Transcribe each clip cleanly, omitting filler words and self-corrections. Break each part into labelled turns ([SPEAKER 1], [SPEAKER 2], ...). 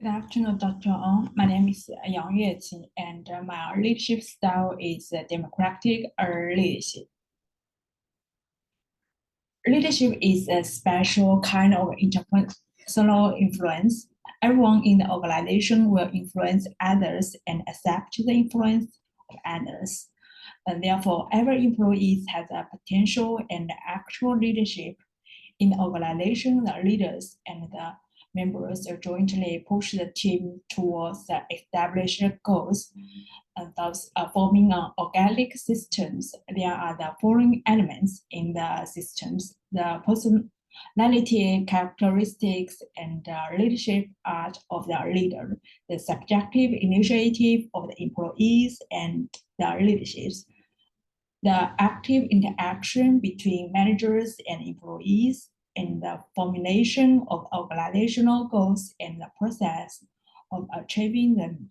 [SPEAKER 1] Good afternoon, Dr. Ong. My name is yueqin, and my leadership style is democratic leadership. Leadership is a special kind of interpersonal influence. Everyone in the organization will influence others and accept the influence of others. And therefore, every employee has a potential and actual leadership. In the organization, the leaders and the members jointly push the team towards the established goals, and thus forming an organic systems. There are the following elements in the systems: the personality characteristics and leadership art of the leader, the subjective initiative of the employees and the leaderships, the active interaction between managers and employees, and the formulation of organizational goals and the process of achieving them.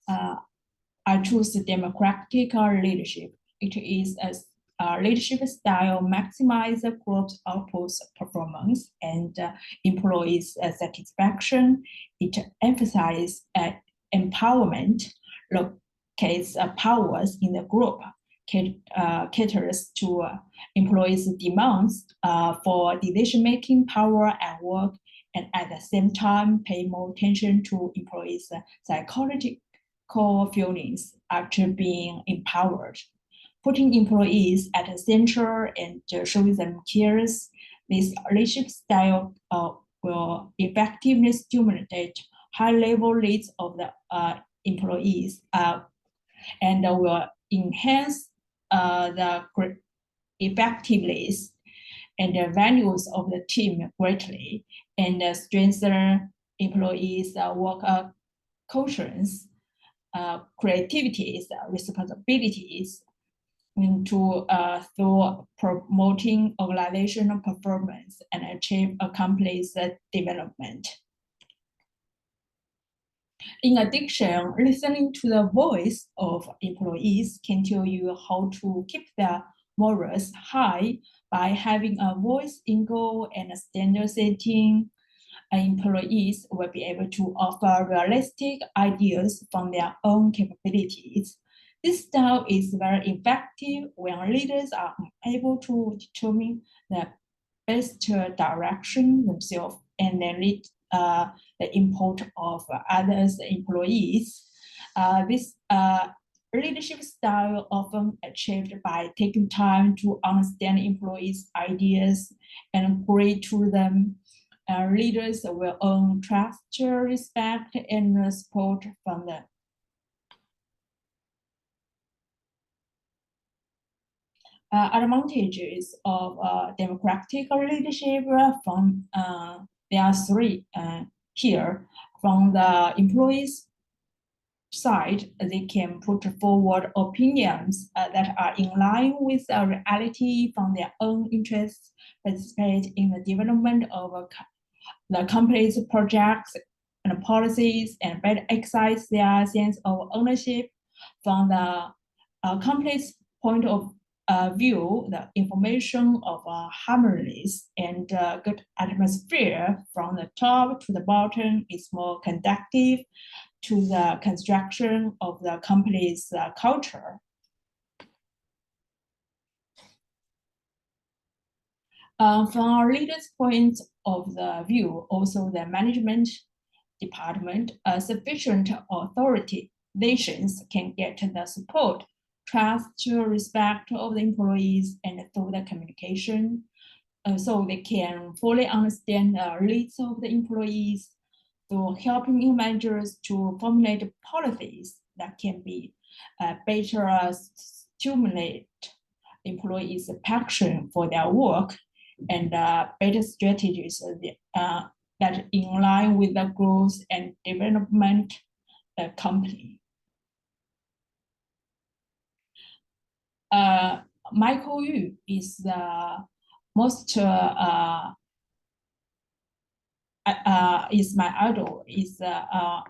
[SPEAKER 1] I choose democratic leadership. It is a leadership style maximize the group's output performance and employees' satisfaction. It emphasizes empowerment, locates powers in the group, caters to employees' demands for decision-making power at work, and at the same time pay more attention to employees' psychological feelings after being empowered. Putting employees at the center and showing them cares, this leadership style will effectively stimulate high-level leads of the employees and will enhance the effectiveness and the values of the team greatly, and strengthen employees' work conscience, creativities, responsibilities, through promoting organizational performance and achieve accomplished development. In addition, listening to the voice of employees can tell you how to keep their morals high by having a voice in goal and standard setting. Employees will be able to offer realistic ideas from their own capabilities. This style is very effective when leaders are able to determine the best direction themselves and then lead the input of others employees. This leadership style often achieved by taking time to understand employees' ideas and agree to them. Leaders will earn trust, respect, and support from them. Advantages of democratic leadership from there are three here. From the employees' side, they can put forward opinions that are in line with reality from their own interests, participate in the development of the company's projects and policies, and better exercise their sense of ownership. From the company's point of view, the information of a harmonious and good atmosphere from the top to the bottom is more conducive to the construction of the company's culture. From our leaders' point of the view, also the management department, sufficient authorizations can get the support, trust, respect of the employees, and through the communication, so they can fully understand the needs of the employees, through helping managers to formulate policies that can be better stimulate employees' passion for their work, and better strategies that in line with the growth and development of the company. Michael Yu is the most is my idol, is the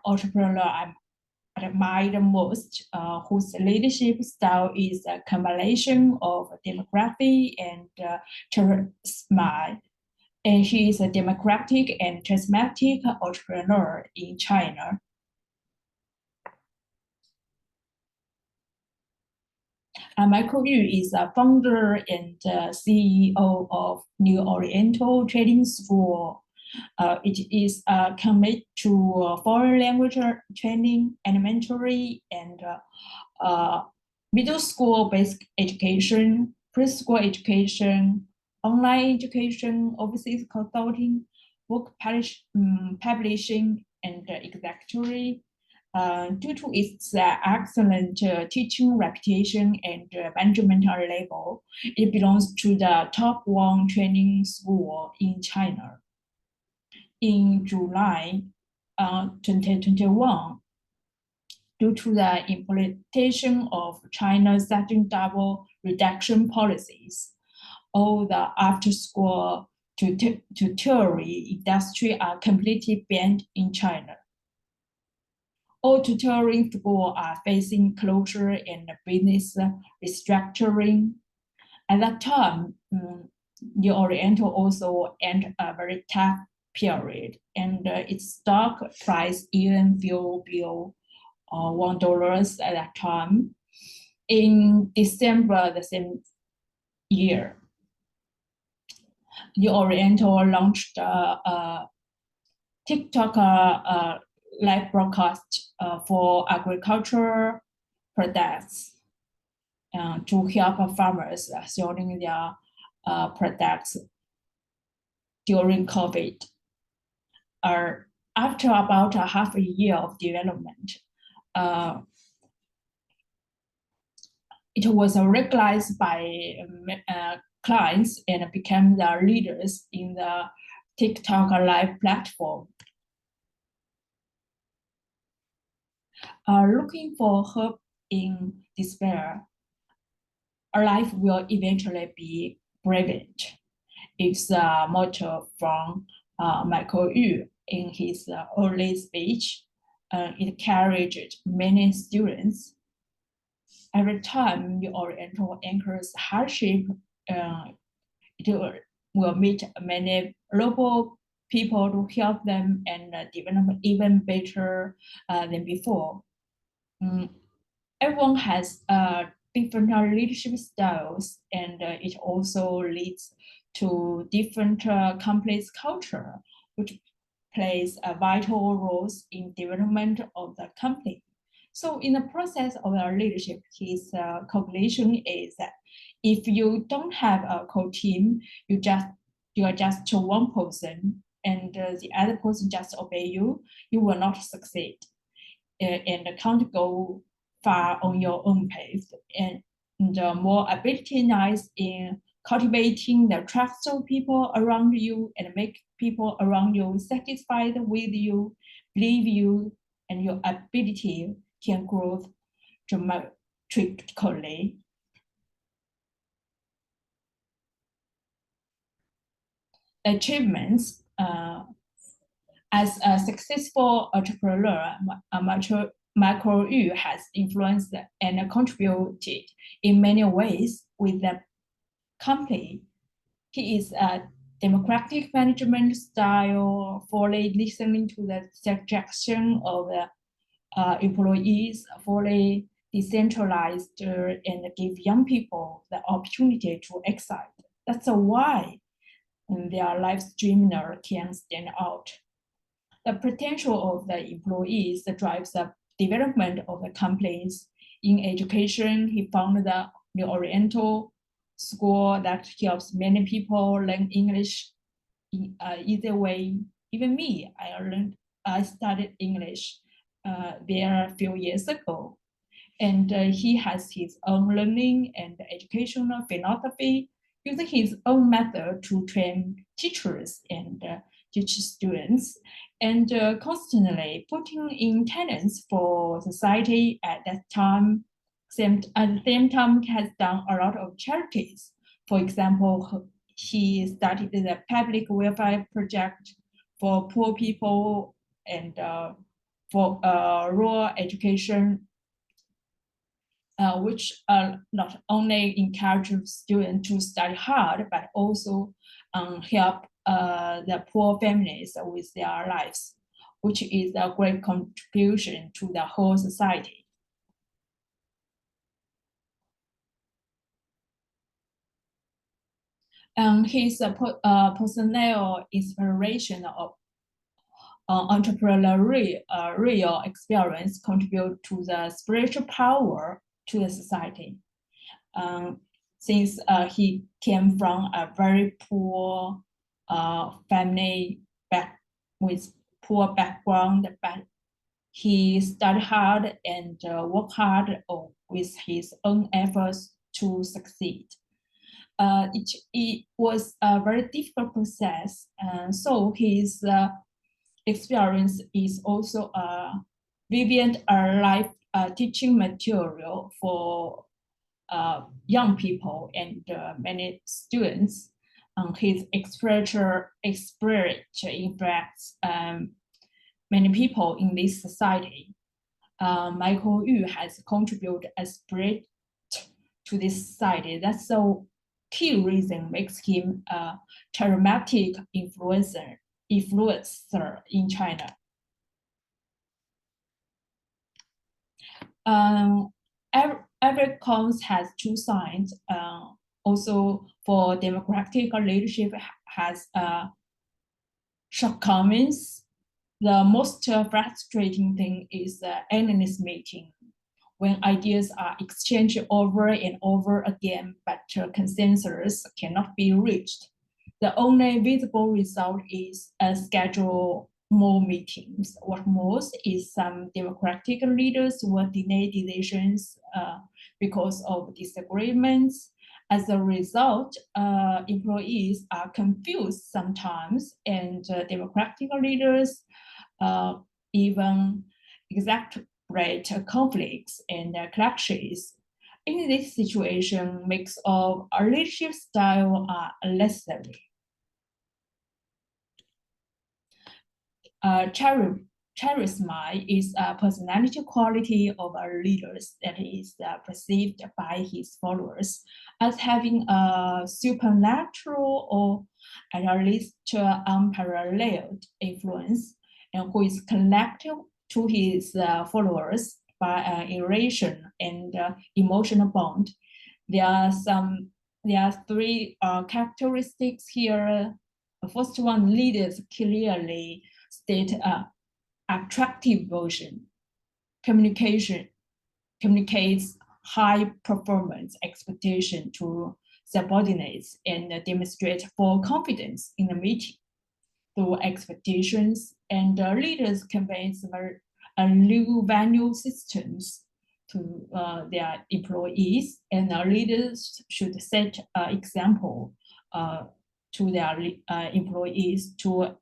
[SPEAKER 1] entrepreneur I admire the most, whose leadership style is a combination of demography and charisma. and he is a democratic and charismatic entrepreneur in China. Michael Yu is a founder and CEO of New Oriental Trading School. It is committed to foreign language training, elementary and middle school basic education, preschool education, online education, overseas consulting, book publishing, and executory. Due to its excellent teaching reputation and management level, it belongs to the top one training school in China. In July 2021, due to the implementation of China's second double reduction policies, all the after-school tutoring industry are completely banned in China. All tutoring schools are facing closure and business restructuring. At that time, New Oriental also entered a very tough period, and its stock price even fell below $1 at that time. In December the same year, New Oriental launched a TikTok live broadcast for agricultural products to help farmers selling their products during COVID. After about a half a year of development, it was recognized by clients and became the leaders in the TikTok live platform. Looking for hope in despair, our life will eventually be brilliant. It's a motto from Michael Yu in his early speech. It encouraged many students. Every time New Oriental anchors hardship, it will meet many local people to help them and develop even better than before. Everyone has different leadership styles, and it also leads to different company's culture, which plays a vital role in development of the company. So in the process of our leadership, his conclusion is that if you don't have a core team, you are just one person, and the other person just obey you, you will not succeed and can't go far on your own pace. And the more ability lies in cultivating the trust of people around you and make people around you satisfied with you, believe you, and your ability can grow dramatically. Achievements as a successful entrepreneur, Michael Yu has influenced and contributed in many ways with the company. He is a democratic management style, fully listening to the suggestion of the employees, fully decentralized, and give young people the opportunity to excel. That's why their live streamer can stand out. The potential of the employees drives the development of the companies. In education, he founded the New Oriental school that helps many people learn English in easy way. Even me, I studied English there a few years ago. And he has his own learning and educational philosophy, using his own method to train teachers and teach students, and constantly putting in talents for society at that time. At the same time, he has done a lot of charities. For example, he started the public welfare project for poor people and for rural education, which not only encourage students to study hard, but also help the poor families with their lives, which is a great contribution to the whole society. His personal inspiration of entrepreneurial experience contribute to the spiritual power to the society. Since he came from a very poor family with poor background, but he studied hard and worked hard with his own efforts to succeed. It was a very difficult process, and so his experience is also a vivid life teaching material for young people and many students. His experience impacts many people in this society. Michael Yu has contributed a spirit to this society. That's the key reason makes him a charismatic influencer in China. Every coin has two sides. Also, for democratic leadership has shortcomings. The most frustrating thing is the endless meeting, when ideas are exchanged over and over again, but consensus cannot be reached. The only visible result is schedule more meetings. What most is some democratic leaders will delay decisions because of disagreements. As a result, employees are confused sometimes, and democratic leaders even exacerbate conflicts and clashes. In this situation, mix of leadership style are necessary. Charisma is a personality quality of our leaders that is perceived by his followers as having a supernatural or at least unparalleled influence, and who is connected to his followers by an irration and emotional bond. There are three characteristics here. The first one, leaders clearly state attractive vision. Communicates high performance expectation to subordinates and demonstrate full confidence in the meeting. Through expectations, and leaders conveys new value systems to their employees, and leaders should set example to their employees to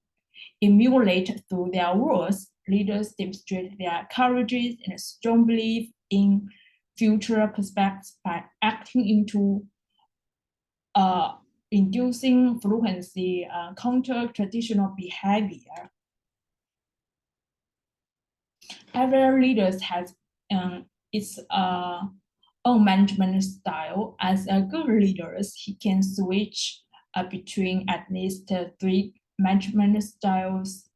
[SPEAKER 1] emulate through their words. Leaders demonstrate their courage and a strong belief in future prospects by acting into inducing fluency, counter traditional behavior. Every leader has its own management style. As a good leader, he can switch between at least three management styles.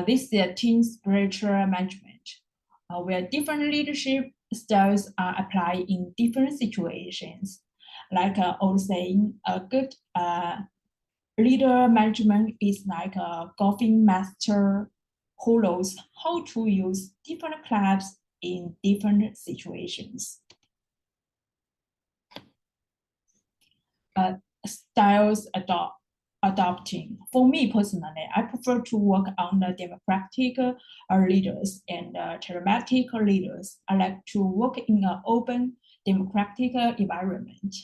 [SPEAKER 1] This is a team spiritual management, where different leadership styles are applied in different situations. Like old saying, a good leader management is like a golfing master who knows how to use different clubs in different situations. Styles adopting. For me personally, I prefer to work on the democratic leaders and charismatic leaders. I like to work in an open, democratic environment,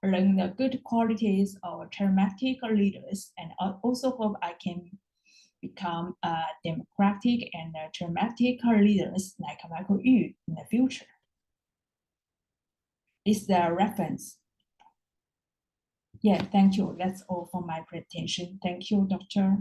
[SPEAKER 1] learn the good qualities of charismatic leaders, and also hope I can become democratic and charismatic leaders like Michael Yu in the future. This is the reference. Yeah, thank you. That's all for my presentation. Thank you, Doctor.